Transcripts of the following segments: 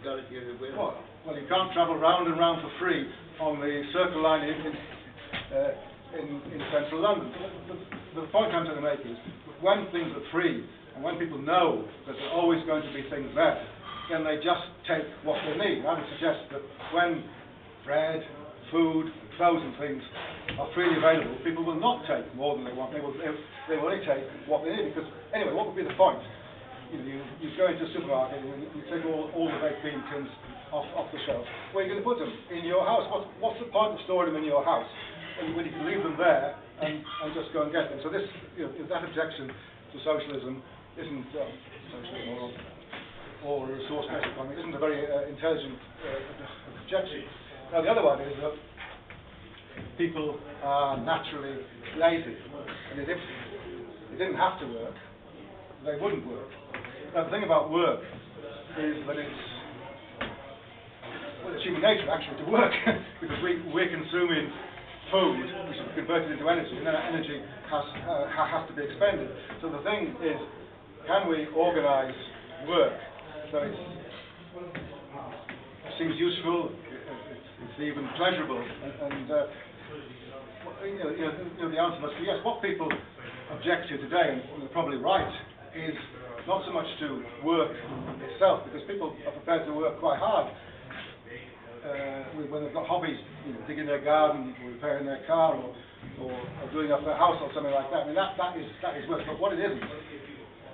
associated with? Well, you can't travel round and round for free on the Circle Line in central London. The point I'm trying to make is, when things are free, and when people know that there are always going to be things there, then they just take what they need. I would suggest that when bread, food, clothes and things are freely available, people will not take more than they want. They will only take what they need, because anyway, what would be the point? You go into a supermarket and you take all the baked bean tins off the shelf. Where are you going to put them? In your house. What's the point of storing them in your house when you can leave them there and just go and get them? So this, that objection to socialism isn't socialism or resource-based economy isn't a very intelligent objection. Now the other one is that people are naturally lazy, and if they didn't have to work, they wouldn't work. Now the thing about work is that it's human nature actually to work, because we're consuming food which is converted into energy, and then that energy has to be expended. So the thing is, can we organise work so it seems useful, it's even pleasurable, and the answer must be yes. What people object to today, and they're probably right, is not so much to work itself, because people are prepared to work quite hard when they've got hobbies, digging their garden, or repairing their car, or doing up their house, or something like that. I mean, that is work. But what it isn't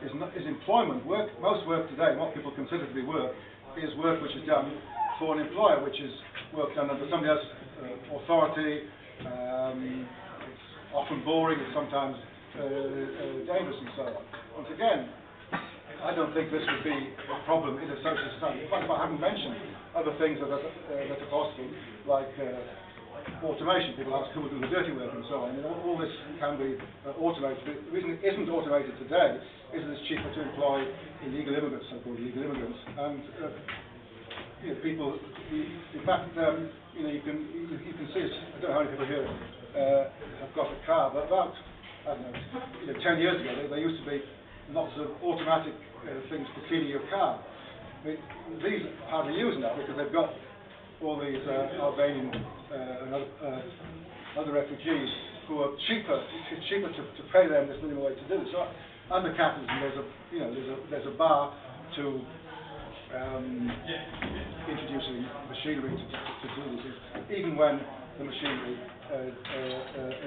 is employment. Work. Most work today, what people consider to be work, is work which is done for an employer, which is work done under somebody else's authority. It's often boring. It's sometimes dangerous, and so on. Once again, I don't think this would be a problem in a socialist society. In fact, if I haven't mentioned other things that are possible, like automation. People ask who will do the dirty work and so on. I mean, all this can be automated. The reason it isn't automated today is that it's cheaper to employ illegal immigrants, so-called illegal immigrants, and people. In fact, you can see. I don't know how many people here have got a car, but about 10 years ago, there used to be lots of automatic things for cleaning your car. I mean, these are hardly used now because they've got all these Albanian and other refugees who are cheaper. It's cheaper to pay them this minimum wage to do this. So under capitalism, there's a bar to introducing machinery to do this, even when the machinery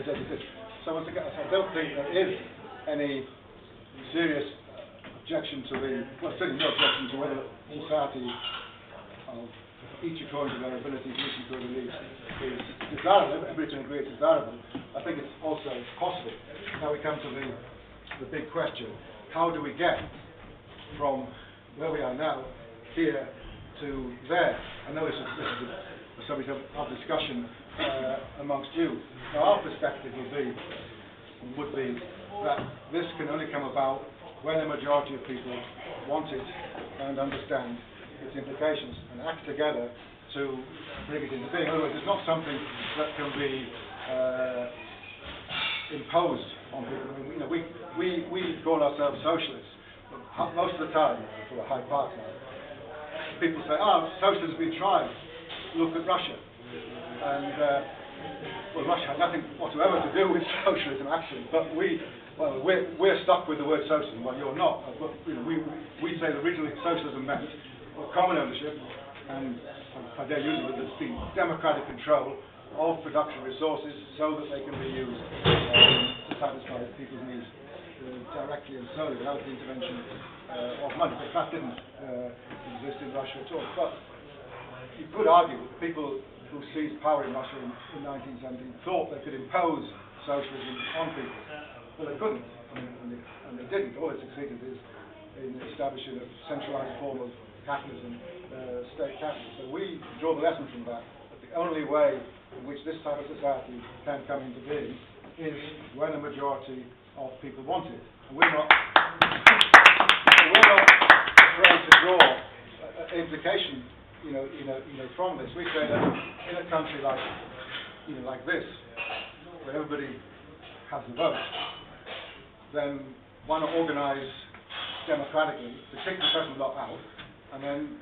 does exist. So once again, I don't think there is any serious objection to certainly no objection to whether society of each according to their abilities, each according to their needs, is desirable. Everybody can agree it's desirable. I think it's also possible. Now we come to the big question: how do we get from where we are now here to there? I know this is a subject of discussion amongst you. Now our perspective would be that this can only come about when a majority of people want it and understand its implications and act together to bring it into being. In other words, it's not something that can be imposed on people. I mean, we call ourselves socialists, but most of the time, for a high park now, people say, socialism has been tried. Look at Russia. And well, Russia had nothing whatsoever to do with socialism, actually, but we're stuck with the word socialism. Well, you're not. But, we say that originally socialism meant common ownership, and I dare use it, there's been democratic control of production resources so that they can be used to satisfy people's needs directly and solely without the intervention of money. But that didn't exist in Russia at all. But you could argue that people who seized power in Russia in 1917 thought they could impose socialism on people. Well, they couldn't, and they didn't. All it succeeded is in establishing a centralised form of capitalism, state capitalism. So we draw the lesson from that the only way in which this type of society can come into being is when a majority of people want it. And we're not afraid to draw implication, from this. We say that in a country like this, where everybody has the vote, then why not organise democratically to kick the present lot out and then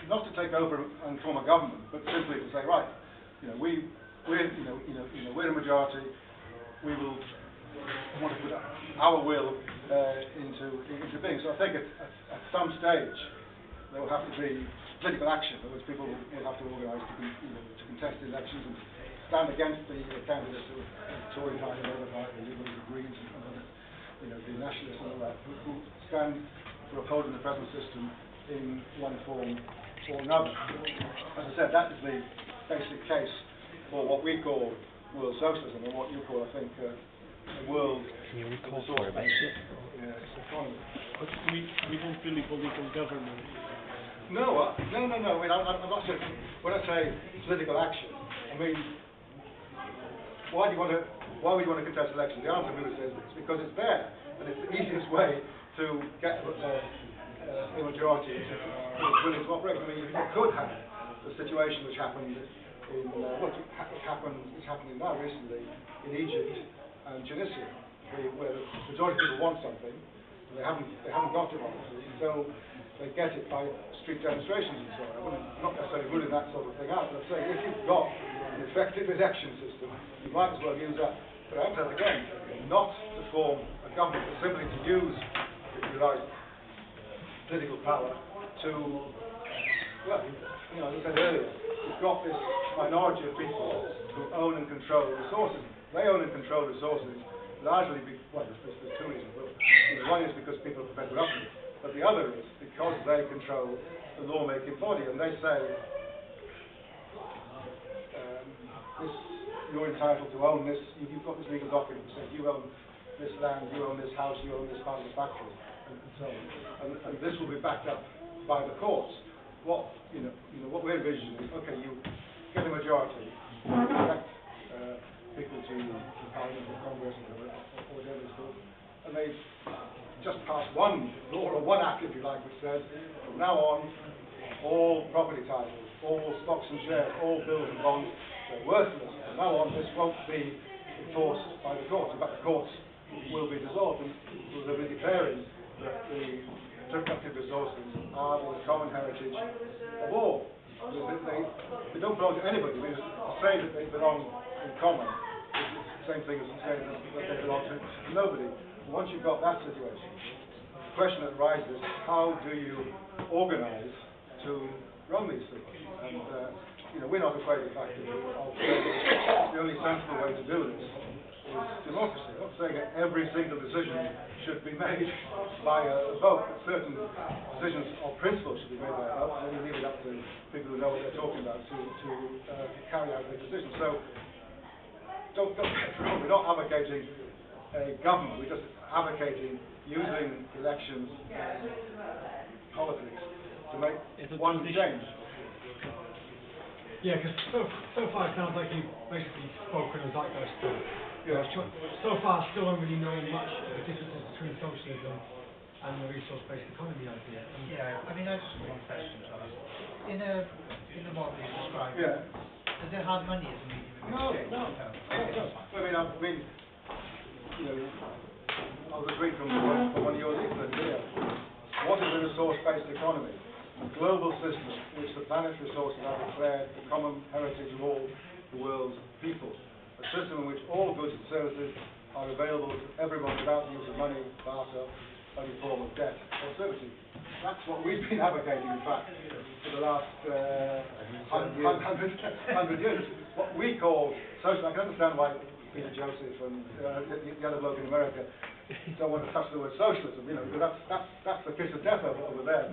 not to take over and form a government, but simply to say, right, we're a majority. We will want to put our will into being. So I think at some stage there will have to be political action, in which people will have to organise to contest elections and stand against the candidates of the Tory party, the Labour Party, the Liberals, the Greens, and the Nationalists and all that, who stand for upholding the present system in one form or another. As I said, that is the basic case for what we call world socialism, and what you call, I think, a world resource-based economy. But we don't believe political government. No. I mean, I'm not saying, when I say political action, I mean, why would you want to contest elections? The answer we would say is it's because it's there, and it's the easiest way to get a majority that's willing to operate. I mean, you could have the situation which happened it's happening now recently in Egypt and Tunisia, where the majority of people want something, and they haven't got it, obviously, so they get it by street demonstrations and so on. I'm not necessarily ruling that sort of thing out, but I'm saying if you've got an effective election system, you might as well use that. But I emphasize again, not to form a government, but simply to use, if you like, political power to, well, as I said earlier, you've got this minority of people who own and control resources. They own and control resources largely, there's two reasons. One is because people are prepared to put up with it, but the other is because they control the lawmaking body, and they say, you're entitled to own this, you've got this legal document that says you own this land, you own this house, you own this part of the factory, and so on. And this will be backed up by the courts. What we're envisioning is, okay, you get a majority, you elect people to Parliament or Congress or whatever it's called, and they just pass one law or one act, if you like, which says, from now on, all property titles, all stocks and shares, all bills and bonds, they're worthless. From now on, this won't be enforced by the courts. In fact, the courts will be dissolved, and they'll be declaring that the productive resources are the common heritage of all. They don't belong to anybody. To say that they belong in common is the same thing as to say that they belong to nobody. Once you've got that situation, the question that arises is how do you organise to run these things? And we're not afraid of the fact that the only sensible way to do this is democracy. I'm not saying that every single decision should be made by a vote, but certain decisions of principle should be made by a vote, and then you leave it up to people who know what they're talking about to carry out their decisions. So don't get me wrong, we're not advocating a government, we're just advocating using elections politics to make one change. Yeah, because so far it sounds like you've basically spoken as zeitgeist. Yeah. So far, still don't really know much of the differences between socialism and the resource-based economy idea. Yeah, I mean, I just have one question to ask. In the model you described, does it have money as a medium of exchange? No. I mean, I'll just read from one of your leaflets here. What is a resource-based economy? A global system in which the planet's resources are declared the common heritage of all the world's people. A system in which all goods and services are available to everyone without the use of money, barter, any form of debt or servitude. That's what we've been advocating, in fact, for the last 100 years. What we call social. I can understand why Peter Joseph and the other bloke in America don't want to touch the word socialism, because that's the kiss of death over there.